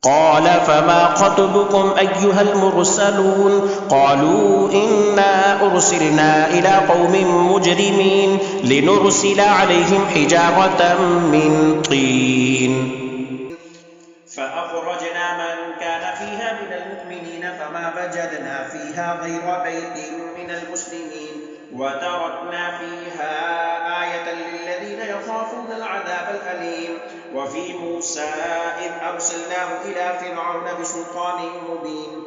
قال فما خطبكم أيها المرسلون قالوا إنا أرسلنا إلى قوم مجرمين لنرسل عليهم حجارة من طين فأخرجنا من كان فيها من المؤمنين فما وجدنا فيها غير بيت من المسلمين وتركنا فيها آية للذين يخافون العذاب الأليم وفي موسى إذ أرسلناه إلى فرعون بسلطان مبين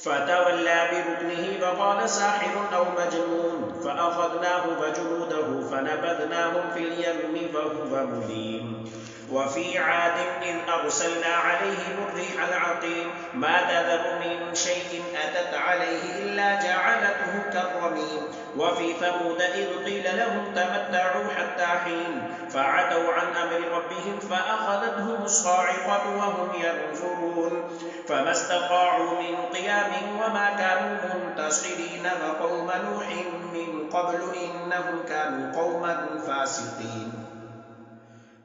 فتولى بركنه وقال ساحر أو مجنون فأخذناه وجنوده فنبذناهم في اليم فهو مليم وفي عاد إذ أرسلنا عليهم الريح العقيم ما تذر من شيء أتت عليه إلا جعلته كالرميم وفي ثمود إذ قيل لهم تمتعوا حتى حين فعتوا عن أمر ربهم فأخذتهم الصاعقة وهم ينظرون فما استطاعوا من قيام وما كانوا منتصرين وقوم نوح من قبل إنهم كانوا قوما فاسقين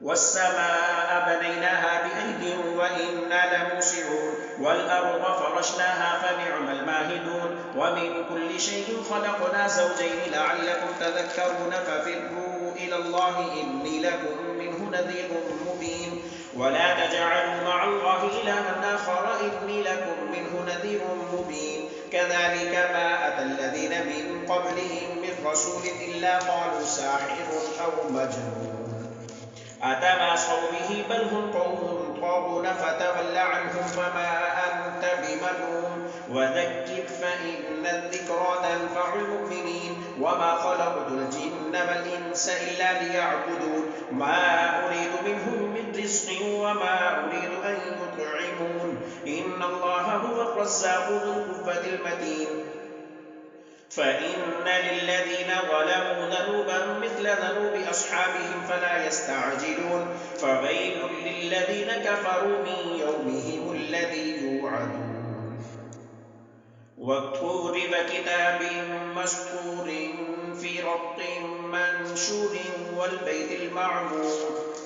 والسماء بنيناها بأيد وإنا لموسعون والأرض فرشناها فنعم الماهدون ومن كل شيء خلقنا زوجين لعلكم تذكرون ففروا إلى الله إني لكم منه نذير مبين ولا تجعلوا مع الله إلها آخر إني لكم منه نذير مبين كذلك ما أتى الذين من قبلهم من رسول إلا قالوا ساحر أو مجنون أتواصوا به بل هم قوم طاغون فتول عنهم فما أنت بملوم وذكر فإن الذكرى تنفع المؤمنين وما خلقت الجن والإنس إلا ليعبدون ما أريد منهم من رزق وما أريد أن يطعمون إن الله هو الرزاق ذو القوة المتين فإن للذين ظلموا ذنوبا مثل ذنوب أصحابهم فلا يستعجلون فويل للذين كفروا من يومهم الذي يوعدون والطور وكتاب مسطور في رق منشور والبيت المعمور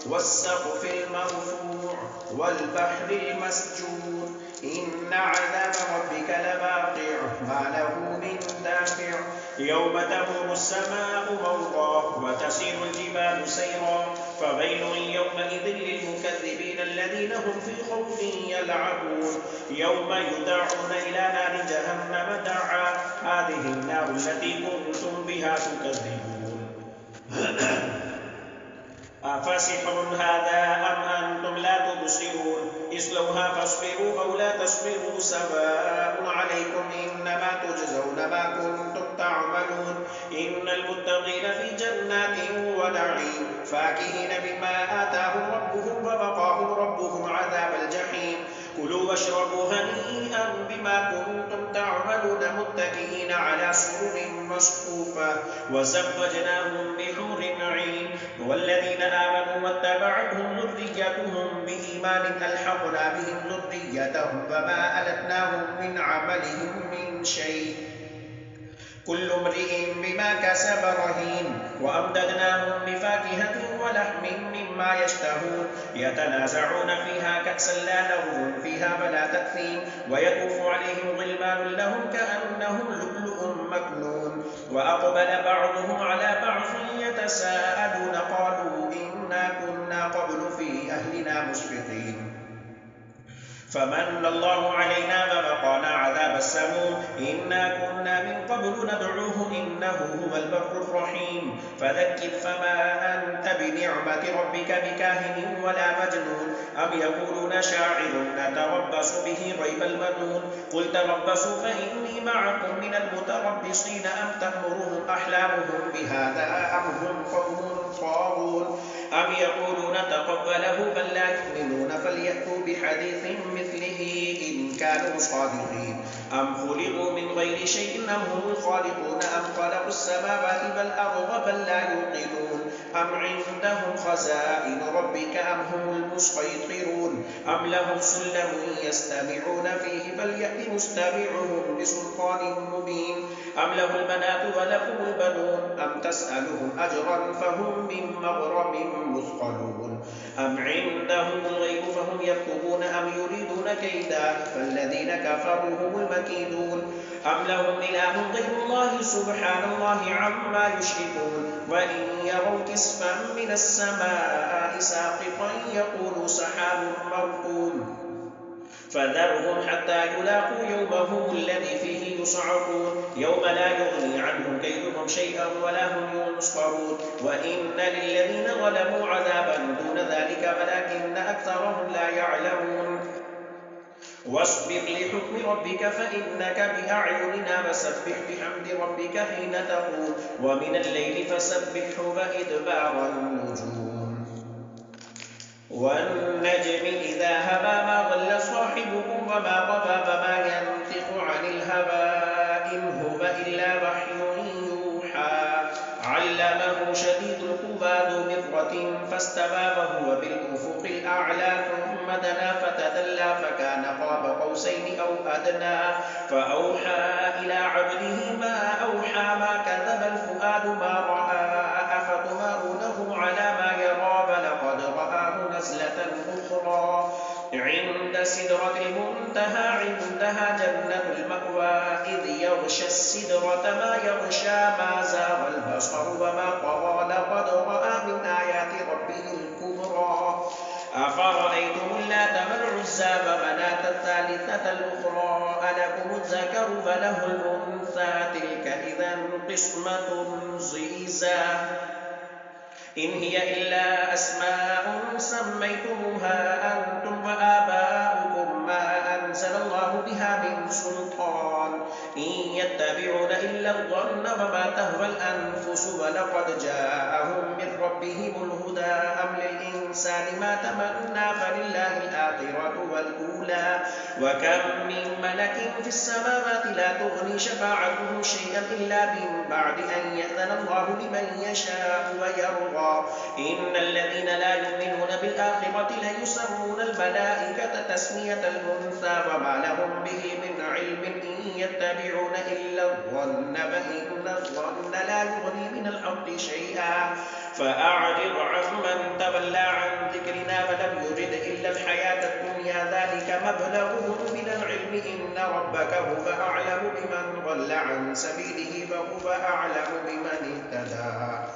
والسقف المرفوع والبحر المسجور إن عذاب ربك لواقع ما له من دافع يوم تمور السماء مورا وتسير الجبال سيرا فويل يومئذ للمكذبين الذين هم في خوف يلعبون يوم يدعون إلى نار جهنم دعا هذه النار التي كنتم بها تكذبون أفسحر هذا أم أنتم لا تبصرون اصلوها فاصبروا أو لا تصبروا سواء عليكم إنما تجزون ما كنتم تعملون إن المتقين في جنات ونعيم فاكهين بما آتاهم ربهم ووقاهم ربهم عذاب الجحيم كلوا واشربوا هنيئا بما كنتم تعملون متكئين على سرر مصفوفة وزوجناهم بحور عين والذين آمنوا واتبعتهم ذريتهم بإيمان ألحقنا بهم ذريتهم فما ألتناهم من عملهم من شيء كل امرئ بما كسب رهين وأمددناهم بفاكهة ولحم مما يشتهون يتنازعون فيها كأسا لا لغو فيها ولا تأثيم ويطوف عليهم غلمان لهم كأنهم لؤلؤ مكنون وأقبل بعضهم على بعض يتساءلون قالوا إنا كنا قبل في أهلنا مشفقين فمن الله علينا ووقانا عذاب السموم إنا كنا من قبل ندعوه إنه هو البر الرحيم فذكر فما أنت بنعمة ربك بكاهن ولا مجنون أم يقولون شاعر نتربص به ريب المنون قل تربصوا فإني معكم من المتربصين أم تأمرهم أحلامهم بهذا أم هم قوم طاغون أم يقولون تقبله بل لا يؤمنون فليأتوا بحديث مثله إن كانوا صادقين أم خلقوا من غير شيء أم هم الخالقون أم خلقوا السماوات والأرض بل لا يوقنون أم عندهم خزائن ربك أم هم المسيطرون أم لهم سلم يستمعون فيه فليأت مستمعهم بسلطان مبين أم له البنات ولكم البنون أم تسألهم أجرا فهم من مغرم مثقلون أم عندهم الغيب فهم يكتبون أم يريدون كيدا فالذين كفروا هم المكيدون أم لهم إله غير الله سبحان الله عما يشركون وإن يروا كسفا من السماء ساقطا يقولوا سحاب مركوم فذرهم حتى يلاقوا يومهم الذي فيه يصعقون يوم لا يغني عنهم كيدهم شيئا ولا هم ينصرون وإن للذين ظلموا عذابا دون ذلك ولكن أكثرهم لا يعلمون واصبر لحكم ربك فإنك بأعيننا وسبح بحمد ربك حين تقوم ومن الليل فسبحه وإدبار النجوم والنجم إذا هوى ما ضل صاحبكم وما غوى وما ينطق عن الهوى إن هو إلا وحي يوحى علمه شديد القوى ذو مرة فاستوى وهو بالأفق الأعلى ثم دنا فتدلى فكان قاب قوسين أو أدنى فأوحى إلى عبده ما أوحى ما كذب الفؤاد ما رأى أفتمارونه على ما يرى ولقد رآه نزلة أخرى عند سدرة المنتهى عندها جنة المأوى إذ يغشى السدرة ما يغشى ما زاغ البصر وما طغى لقد رأى من آيات ربه الكبرى أفرأيتم اللات والعزى ومناة الثالثة الأخرى ألكم الذكر وله الأنثى تلك إذا قسمة ضيزى إن هي إلا أسماء سميتموها أنتم وآباؤكم ما أنزل الله بها من سلطان إن يتبعون إلا الظن وما تهوى الأنفس ولقد جاءهم من ربهم الهدى أم للإنسان ما تمنى فلله الآخرة والأولى وكم من ملك في السماوات لا تغني شفاعتهم شيئا إلا من بعد أن يأذن الله لمن يشاء ويرضى إن الذين لا يؤمنون بالآخرة ليسمون الملائكة تسمية الأنثى وما لهم به من علم إن يتبعون إلا الظن وإن الظن لا يغني من الحق شيئا فأعرض عمن تولى عن ذكرنا ولم يرد إلا الحياة الدنيا ذلك مبلغهم من العلم إن ربك هو أعلم بمن ضل عن سبيله وهو أعلم بمن اهتدى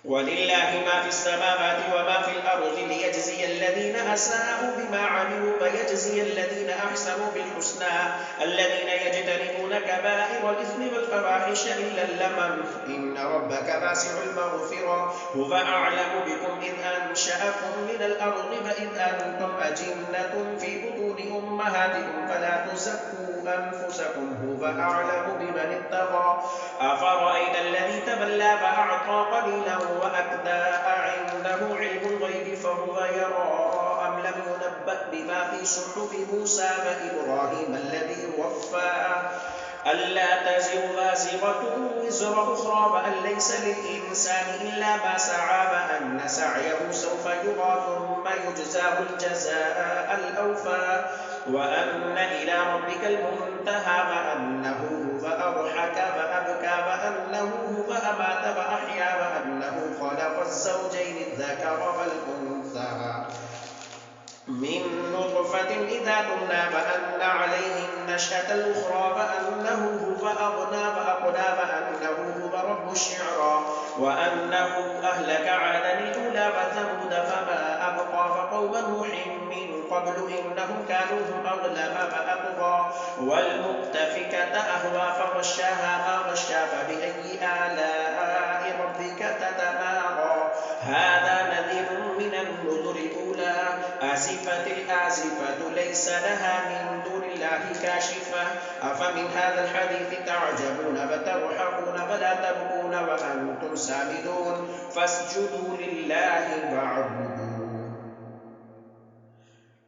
ولله ما في السماوات وما في الأرض ليجزي الذين أساءوا بما عملوا ويجزي الذين أحسنوا بالحسنى الذين يجتنبون كبائر الإثم والفواحش إلا اللمم إن ربك واسع المغفرة هو أعلم بكم إذ أنشأكم من الأرض فإذ أنتم أجنة في بطون أمهاتكم فلا تزكوا أنفسكم هو أعلم بمن اتقى أفرأيت الذي تولى فأعطى قليلا وأكدى أعنده علم الغيب فهو يرى أم لم ينبأ بما في صحف موسى وإبراهيم الذي وفى ألا تزر وازرة وزر أخرى وأن ليس للإنسان إلا ما سعى وأن سعيه سوف يرى ثم يجزاه الجزاء الأوفى وأن إلى ربك المنتهى وأنه هو أضحك وأبكى وأنه هو أمات وأحيا وأنه خلق الزوجين الذكر والأنثى من نطفة إذا تمنى وأن عليه النشأة الأخرى وأنه هو أغنى وأقنى وأنه هو رب الشعرى وأنه أهلك عادا الأولى وثمود فما أبقى فقوم نوح من قبل إنهم كانوا هم أظلم فأطغى والمؤتفكة أهوى فغشاها ما غشا فبأي آلاء ربك تتمارى هذا نذير من النذر الأولى آسفت الآسفة ليس لها من دون الله كاشفة أفمن هذا الحديث تعجبون وتضحكون ولا تبكون وأنتم سامدون فاسجدوا لله واعبدوا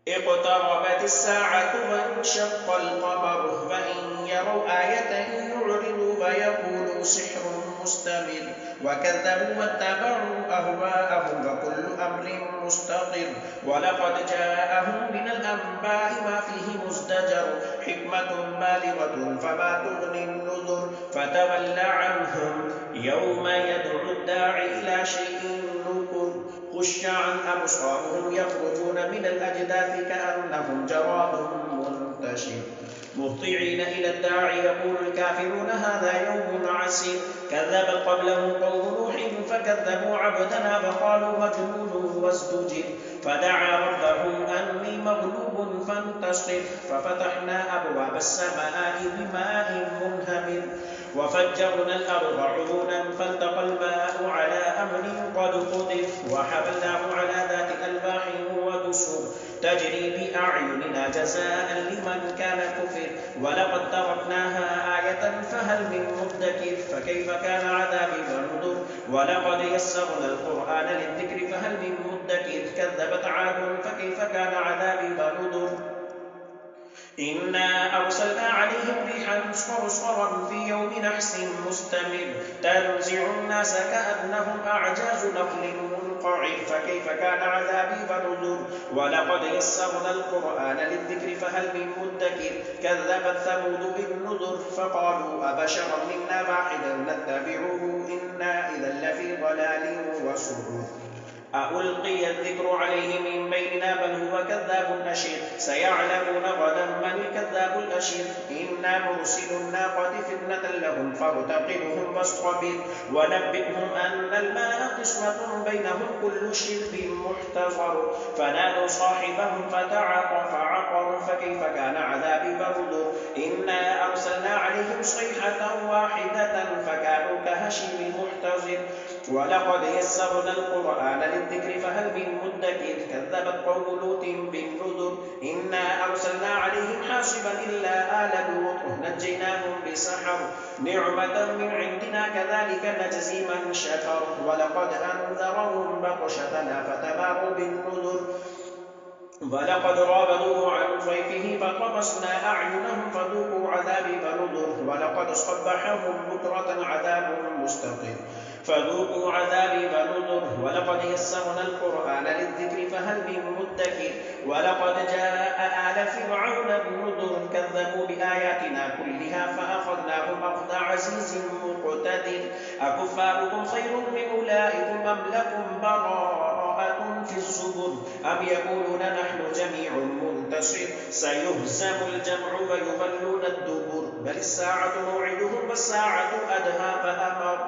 اقتربت الساعة وانشق القمر فإن يروا آية يعرضوا ويقولوا سحر مستمر وكذبوا واتبعوا أهواءهم وكل أمر مستقر ولقد جاءهم من الأنباء ما فيه مزدجر حكمة بالغة فما تغني النذر فتول عنهم يوم يدعو الداعي إلى شيء نكر خشعا أبصارهم يخرجون من الأجداث كأنهم جراد منتشر مهطعين إلى الداع يقول الكافرون هذا يوم عسير كذبت قبلهم قوم نوح فكذبوا عبدنا فقالوا مجنون وازدجر فدعا ربه أني مغلوب فانتصر ففتحنا أبواب السماء بماء منهمر وفجرنا الأرض عيونا فالتقى الماء على أمر قد قدر وحملناه على ذات ألواح ودسر تجري بأعيننا جزاء لمن كان كفر ولقد تركناها آية فهل من مدكر فكيف كان عذابي ونذر ولقد يسرنا القرآن للذكر فهل من مدكر كذبت عاد فكيف كان عذابي ونذر إنا أرسلنا عليهم ريحا صرصرا في يوم نحس مستمر تنزع الناس كأنهم أعجاز نخل منقعر فكيف كان عذابي ونذر ولقد يسرنا القرآن للذكر فهل من مدكر كذبت ثمود بالنذر فقالوا أبشرا منا واحدا نتبعه إنا إذا لفي ضلال وسعر ألقي الذكر عليه من بيننا بل هو كذاب أشير سيعلمون غدا من الكذاب الأشير إنا مرسل الناقة فتنة لهم فارتقبهم واصطبر ونبئهم أن الماء قسمة بينهم كل شرب محتضر فنادوا صاحبهم فتعاطى فعقر فكيف كان عذابي ونذر إنا أرسلنا عليهم صيحة واحدة فكانوا كهشيم المحتضر ولقد يسرنا القرآن للذكر فهل من مدكر كذبت قوم لوط بالنذر إنا أرسلنا عليهم حاصبا إلا آل لوط نجيناهم بسحر نعمة من عندنا كذلك نجزي من شكر ولقد أنذرهم بطشتنا فتماروا بالنذر ولقد رابطوه عن ضيفه فطمسنا أعينهم فذوقوا عذابي ونذر ولقد صبحهم بكرة عذاب مستقر فذوقوا عذابي ونذر ولقد يسرنا القرآن للذكر فهل من مدكر ولقد جاء آل فرعون النذر كذبوا بآياتنا كلها فأخذناهم أخذ عزيز مقتدر أكفاركم خير من أولئكم أم لكم براءة في الزبر أم يقولون نحن جميع منتصر سيهزم الجمع ويولون الدبر بل الساعة موعدهم والساعة أدهى فأمر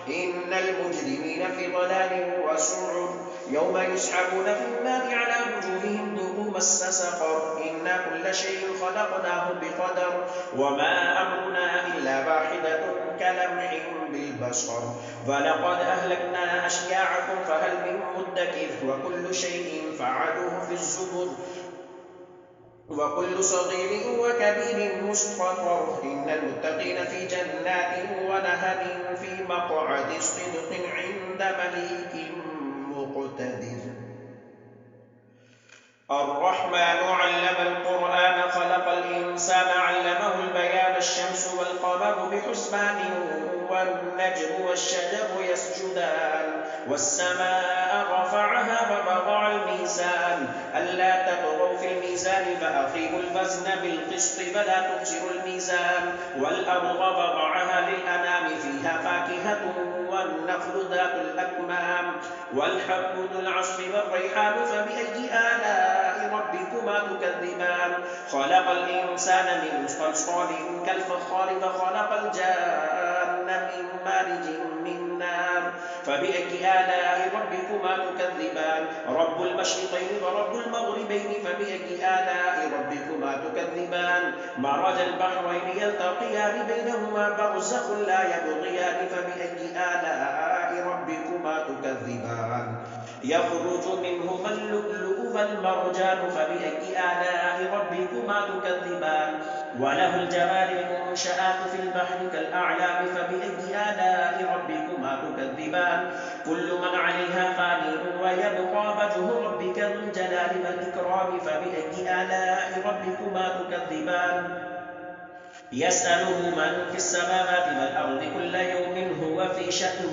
إن المجرمين في ضلال وسعر يوم يسحبون في النار على وجوههم ذوقوا مس سقر إنا كل شيء خلقناه بقدر وما أمرنا إلا واحدة كلمح بالبصر ولقد أهلكنا أشياعكم فهل من مدكر وكل شيء فعلوه في الزبر وكل صغير وكبير مستقر إن المتقين في جنات ونهر في مقعد صدق عند مليك مقتدر الرحمن علم القرآن خلق الإنسان علمه البيان الشمس والقمر بحسبان والنجم والشجر يسجدان والسماء رفعها ووضع الميزان ألا تطغوا في الميزان فأقيموا الوزن بالقسط فلا تخسروا الميزان والأرض وضعها للأنام فيها فاكهة والنخل ذات الأكمام والحب ذو العصف والريحان فبأي آلاء ربكما تكذبان خلق الإنسان من صلصال كالفخار وخلق الجان من مارج من نار فبأي آلاء ربكما تكذبان رب المشرقين ورب المغربين فبأي آلاء ربكما تكذبان مرج البحرين يلتقيان بينهما برزخ لا يبغيان فبأي آلاء ربكما تكذبان يخرج منهما اللؤلؤ والمرجان فبأي آلاء ربكما تكذبان وله الجوار المنشآت في البحر كالأعلام فبأي آلاء ربكما تكذبان كل من عليها فان ويبقى وجه ربك ذو الجلال والإكرام فبأي آلاء ربكما تكذبان يسأله من في السماوات والأرض كل يوم هو في شأن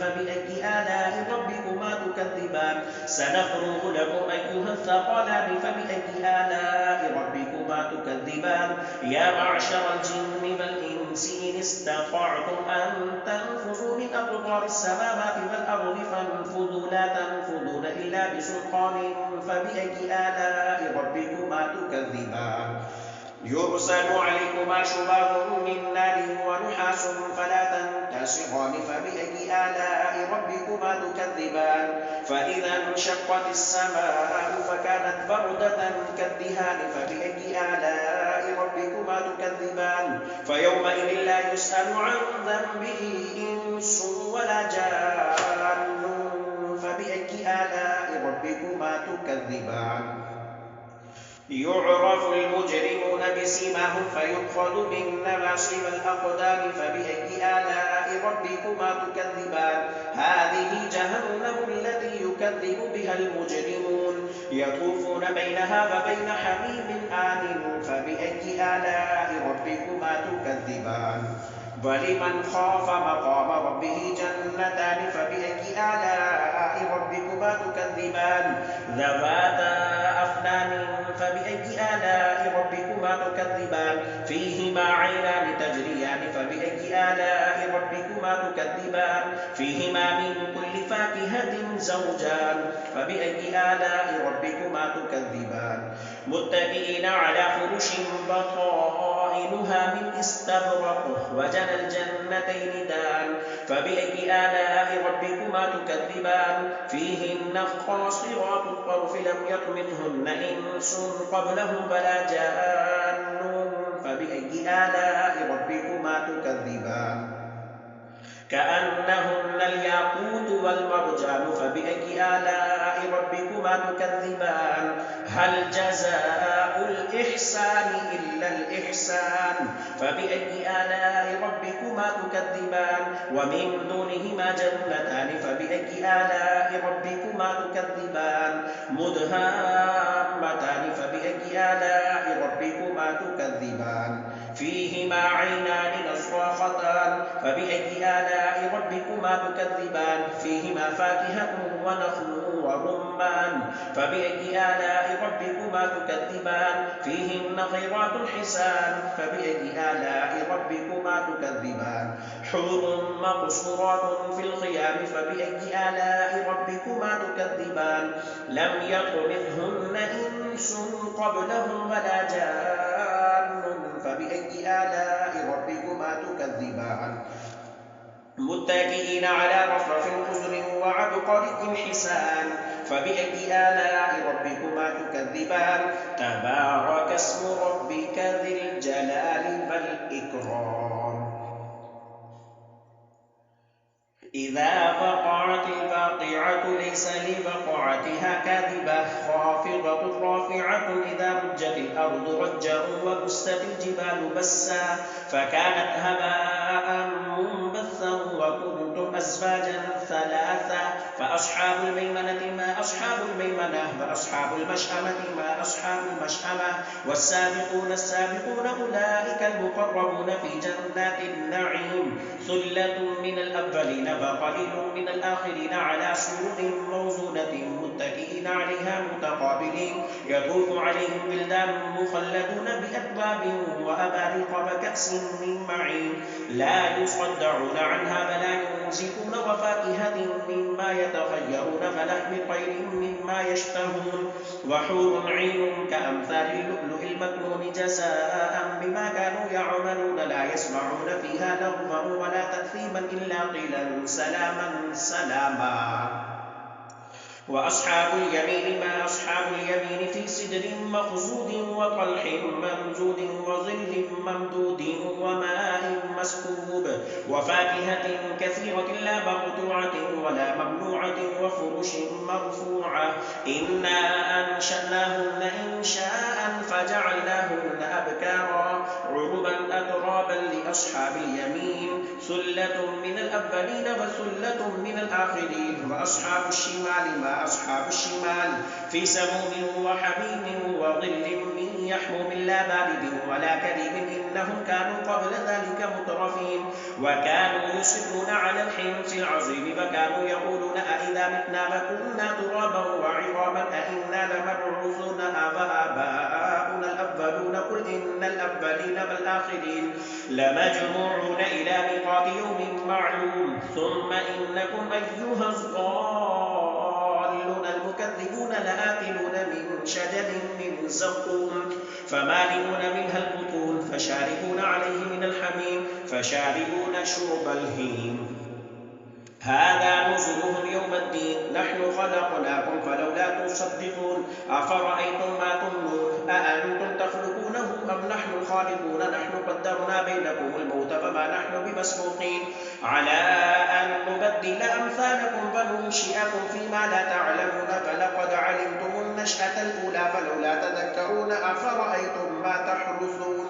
فبأي آلاء ربكما تكذبان سنفرغ لكم أيها الثقلان فبأي آلاء ربكما تكذبان يا معشر الجن والإنس والإنس إن استطعتم أن تنفذوا من أقطار السماوات والأرض فانفذوا لا تنفذون إلا بسلطان فبأي آلاء ربكما تكذبان يرسل عليكما شواظ من نار ونحاس فلا تنتصران فبأي آلاء ربكما تكذبان فإذا انشقت السماء فكانت بردة كالدهان فبأي آلاء ربكما تكذبان فيومئذ لا يسأل عن ذنبه إنس ولا جان فبأي آلاء ربكما تكذبان يعرف المجرمون بسيماهم فيؤخذ بالنواصي والأقدام فبأي آلاء ربكما تكذبان هذه جهنم التي يكذب بها المجرمون يطوفون بينها وبين حميم آن فبأي آلاء ربكما تكذبان ولمن خاف مقام ربه جنتان فبأي آلاء ربكما تكذبان ذواتا أفنان فبأي آلاء ربكما تكذبان فيهما عينان تجريان فبأي آلاء ربكما تكذبان فيهما من كل فاكهة زوجان فبأي آلاء ربكما تكذبان متكئين على فرش بطائنها من استبرق وجنى الجنتين دان فبأي آلاء ربكما تكذبان فيهن قاصرات الطرف لم يطمثهن إنس قبلهم ولا جان فبأي آلاء ربكما تكذبان كأنهن الياقوت والمرجان فبأي آلاء ربكما تكذبان هل جزاء الإحسان إلا الإحسان فبأي آلاء ربكما تكذبان ومن دونهما جنتان فبأي آلاء ربكما تكذبان مدهامتان فبأي آلاء ربكما تكذبان فيهما عينان نضاختان فبأي آلاء ربكما تكذبان فيهما فاكهة ونخل ورمان فبأي آلاء ربكما تكذبان فيهن خيرات حسان فبأي آلاء ربكما تكذبان حور مقصورات في الخيام فبأي آلاء ربكما تكذبان لم يطمثهن إنس قبلهم ولا جان فبأي آلاء ربكما تكذبان متكئين على رفرف خضر وعبقري حسان فبأي آلاء ربكما تكذبان تبارك اسم ربك ذي الجلال والإكرام إذا وقعت الواقعة ليس لوقعتها كاذبة خافضة رافعة إذا رجت الأرض رجا وبست الجبال بسا فكانت هباء منبثا وكنتم أزواجا ثلاثا فأصحاب الميمنة ما أصحاب الميمنة وأصحاب المشأمة ما أصحاب المشأمة والسابقون السابقون أولئك المقربون في جنات النعيم ثلة من الأولين وقليل من الآخرين على سرر موزونة متكئين عليها متقابلين يطوف عليهم بلدان مخلدون بأكواب وأباريق وكأس من معين لا يصدعون عنها ولا ينزفون وفاكهة مما يتخيرون فلحم طير مما يشتهون وحور عين كأمثال اللؤلؤ المكنون جزاء بما كانوا يعملون لا يسمعون فيها لغوا ولا تأثيما إلا قيلا سلاما سلاما وأصحاب اليمين ما أصحاب اليمين في سدر مخضود وطلح ممدود وظل ممدود وماء مسكوب وفاكهة كثيرة لا مقطوعة ولا ممنوعة وفرش مرفوعة إنا أنشأناهن إنشاء فجعلناهن أبكارا عربا أترابا لأصحاب اليمين ثلة من الأولين وثلة من الآخرين وأصحاب الشمال ما أصحاب الشمال في سموم وحميم وظل من يحموم لا بارد ولا كريم إنهم كانوا قبل ذلك مترفين وكانوا يصرون على الحنث العظيم وكانوا يقولون أئذا متنا وكنا ترابا وعظاما أئنا لمبعوثون آباؤنا الأولون قل إن الأولين والآخرين لمجموعون إلى ميقات يوم معلوم ثم إنكم أيها الضالون المكذبون لآكلون من شجر من زقوم فمالئون منها البطون فشاربون عليه من الحميم فشاربون شرب الهيم هذا نزلهم يوم الدين نحن خلقناكم فلولا تصدقون أفرأيتم ما تمنون أأنتم تخلقونه أم نحن الخالقون نحن قدرنا بينكم الموت فما نحن بمسبوقين على أن نبدل أمثالكم فننشئكم فيما لا تعلمون فلقد علمتم النشأة الأولى فلولا تذكرون أفرأيتم ما تحرثون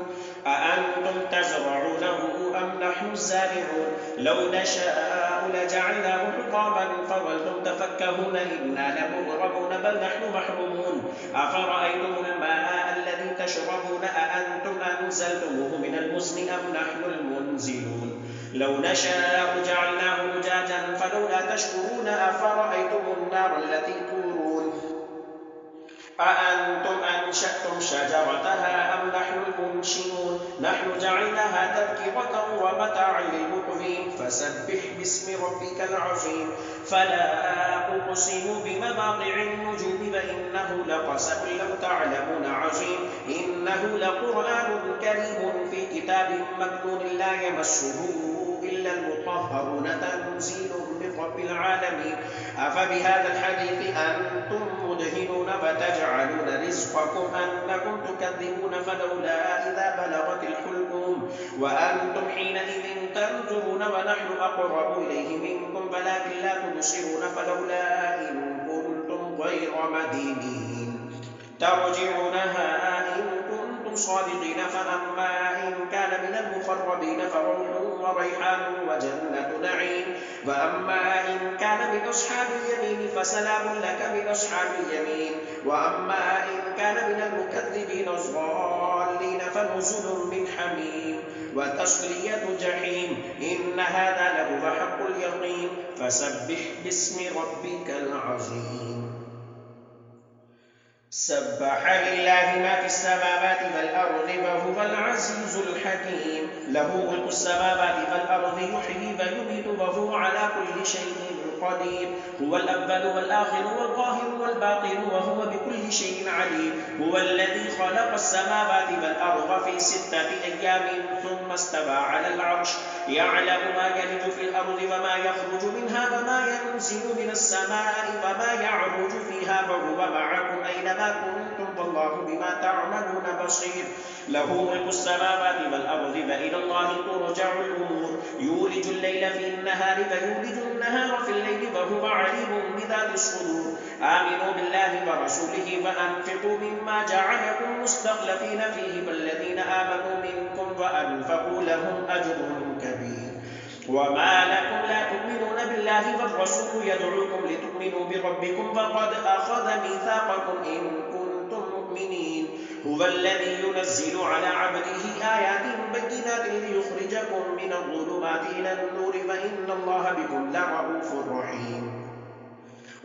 أأنتم تزرعونه أم نحن الزارعون لو نشاء لجعلناه حطاما فظلتم تفكهون إنا لمغرمون بل نحن محرومون أفرأيتم الماء الذي تشربون أأنتم أنزلتموه من المزن أم نحن المنزلون لو نشاء جعلناه أجاجا فلولا تشكرون أفرأيتم النار التي تورون أأنتم أنشأتم شجرتها أم نحن المنشئون نحن جعلناها تذكرة ومتاعا للمقوين فسبح باسم ربك العظيم فلا أقسم بمواقع النجوم فإنه لقسم لو تعلمون عظيم إنه لقرآن كريم في كتاب مكنون لا يمسه إلا المطهرون تنزيل من رب العالمين أفبهذا الحديث أنتم مدهنون فتجعلون رزقكم أنكم تكذبون فلولا إذا بلغت الحلقوم وأنتم حينئذ تنظرون ونحن أقرب إليه منكم ولكن لا تبصرون فلولا إن كنتم غير مدينين ترجعونها إن كنتم صادقين فأما إن كان من المقربين فروح وريحان وجنة نعيم وأما إن كان من أصحاب اليمين فسلام لك من أصحاب اليمين وأما إن كان من المكذبين الضالين فنزل من حميم وتصلية جحيم إن هذا لهو حق اليقين فسبح باسم ربك العظيم سبح لله ما في السماوات والأرض وهو العزيز الحكيم له ملك السماوات والأرض يحيي ويميت وهو على كل شيء قدير هو الأول والآخر والظاهر والباطن وهو بكل شيء عليم هو الذي خلق السماوات والأرض في 6 أيام ثم استوى على العرش يعلم ما يلج في الأرض وما يخرج منها وما ينزل من السماء وما يعرج فيها وهو معكم أينما كنتم والله بما تعملون بصير له ملك السماوات والأرض وإلى الله ترجع الأمور يولج الليل في النهار ويولج النهار في الليل وهو عليم بذات الصدور آمنوا بالله ورسوله وأنفقوا مما جعلكم مستخلفين فيه والذين آمنوا منكم وأنفقوا لهم أجر كبير وما لكم لا تؤمنون بالله والرسول يدعوكم لتؤمنوا بربكم وقد أخذ ميثاقكم إن كنتم مؤمنين هو الذي ينزل على عبده آيات بينات ليخرجكم من الظلمات إلى النور وإن الله بكم لرؤوف رحيم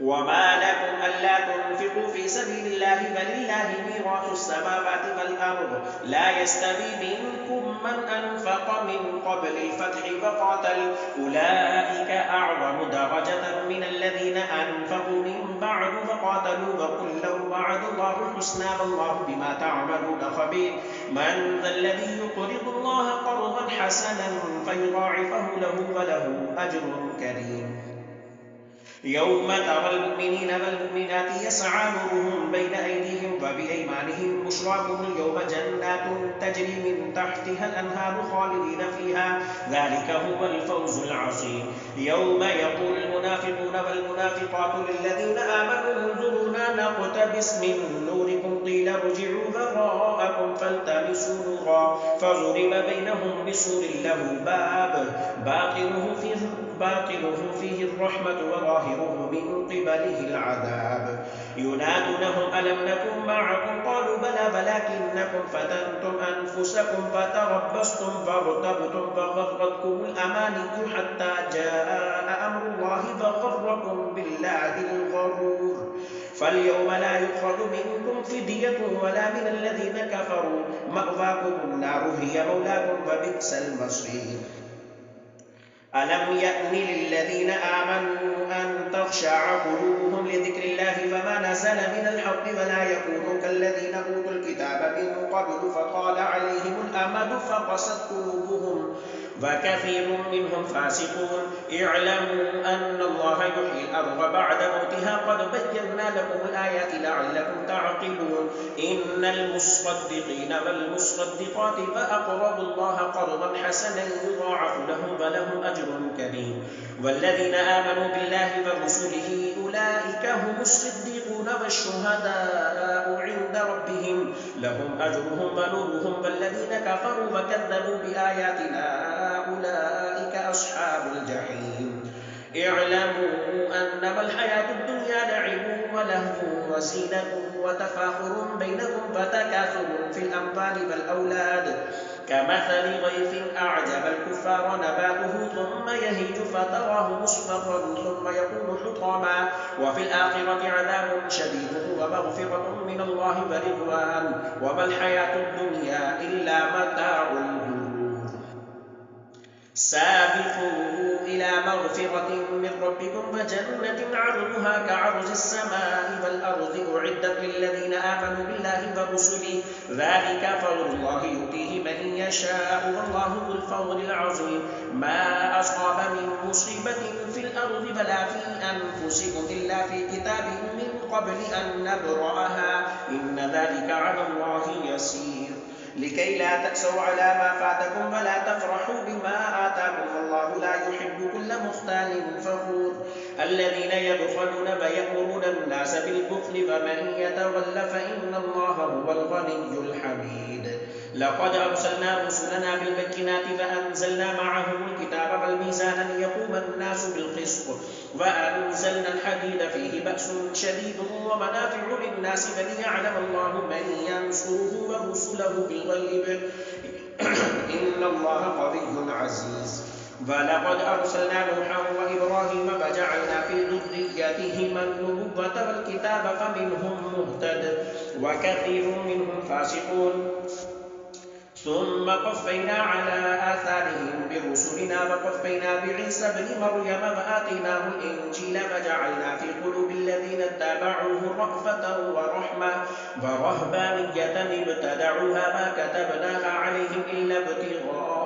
وما لكم ألا تنفقوا في سبيل الله فلله ميراث السماوات والأرض لا يستوي منكم من أنفق من قبل الفتح وقاتل أولئك أعظم درجة من الذين أنفقوا من بعد وقاتلوا وكلا وعد الله الحسنى والله بما تعملون خبير من ذا الذي يقرض الله قرضا حسنا فيضاعفه له وله أجر كريم يوم ترى المؤمنين والمؤمنات يسعى نورهم بين أيديهم وبأيمانهم بشراكم اليوم جنات تجري من تحتها الأنهار خالدين فيها ذلك هو الفوز العظيم يوم يقول المنافقون والمنافقات للذين آمنوا انظرونا نقتبس من نوركم قيل ارجعوا وراءكم فالتمسوا نورا فضرب بينهم بسور له باب باطنه فيه الرحمة وظاهره من قبله العذاب ينادونهم ألم نكن معكم قالوا بلى ولكنكم فتنتم أنفسكم فتربصتم فارتبتم فغرتكم الأماني حتى جاء أمر الله فغركم بالله الغرور فاليوم لا يؤخذ منكم فدية ولا من الذين كفروا، مأواكم النار هي مولاكم فبئس المصير. ألم يأن للذين آمنوا أن تخشع قلوبهم لذكر الله فما نزل من الحق ولا يكونوا كالذين أوتوا الكتاب من قبل فطال عليهم الأمد فقست قلوبهم وكثير منهم فاسقون. اعلموا أن الله يحيي الأرض بعد موتها قد بينا لكم الآيات لعلكم تعقلون. إن المصدقين والمصدقات فأقرضوا الله قرضا حسنا يضاعف لهم ولهم أجر كريم. والذين آمنوا بالله ورسله أولئك هم الصديقون والشهداء عند ربهم لهم أجرهم ونورهم. والذين كفروا وكذبوا بآياتنا أولئك أصحاب الجحيم. اعلموا أنما الحياة الدنيا لعب ولهو وزينة وتفاخر بينكم وتكاثر في الأموال والأولاد كمثل غيث أعجب الكفار نباته ثم يهيج فتراه مصفرا ثم يكون حطاما وفي الآخرة عذاب شديد ومغفرة من الله ورضوان وما الحياة الدنيا إلا متاع الغرور. سابقوا إلى مغفرة من ربكم وجنة عرضها كعرض السماء والأرض أعدت للذين آمنوا بالله ورسله ذلك فضل الله يؤتيه من يشاء والله ذو الفضل العظيم. ما أصاب من مصيبة في الأرض ولا في أنفسكم إلا في كتاب من قبل أن نبرأها إن ذلك على الله يسير. لكي لا تأسوا على ما فاتكم ولا تفرحوا بما آتاكم والله لا يحب كل مختال فخور. الذين يبخلون ويأمرون الناس بالبخل ومن يتول فإن الله هو الغني الحميد. لقد أرسلنا رسلنا بالبينات فأنزلنا معهم الكتاب والميزان ليقوم الناس بالقسط وأنزلنا الحديد فيه بأس شديد ومنافع للناس وليعلم الله من ينصره ورسله بالغيب إن الله قوي عزيز. ولقد أرسلنا نوحا وإبراهيم فجعلنا في ذريتهما النبوة والكتاب فمنهم مهتد وكثير منهم فاسقون. ثم قفينا على آثارهم برسلنا وقفينا بعيسى ابن مريم وآتيناه الإنجيل وجعلنا في قلوب الذين اتبعوه رأفة ورحمة ورهبانية ابتدعوها ما كتبناها عليهم إلا ابتغاء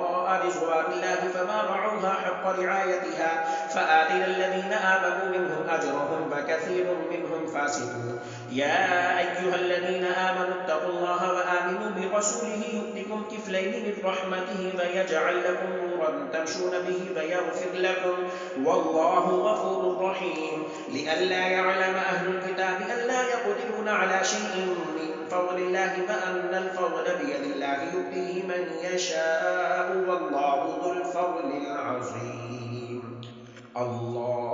رضوان الله فما رعوها حق رعايتها فآتينا الذين آمنوا منهم أجرهم وكثير منهم فاسقون. يا أيها الذين آمنوا اتقوا الله وآمنوا برسوله يؤتكم كفلين من رحمته ويجعل لكم نورا تمشون به ويغفر لكم والله غفور رحيم. لئلا يعلم أهل الكتاب ألا يقدرون على شيء من فضل الله وأن الفضل بيد الله يؤتيه من يشاء والله ذو الفضل العظيم. الله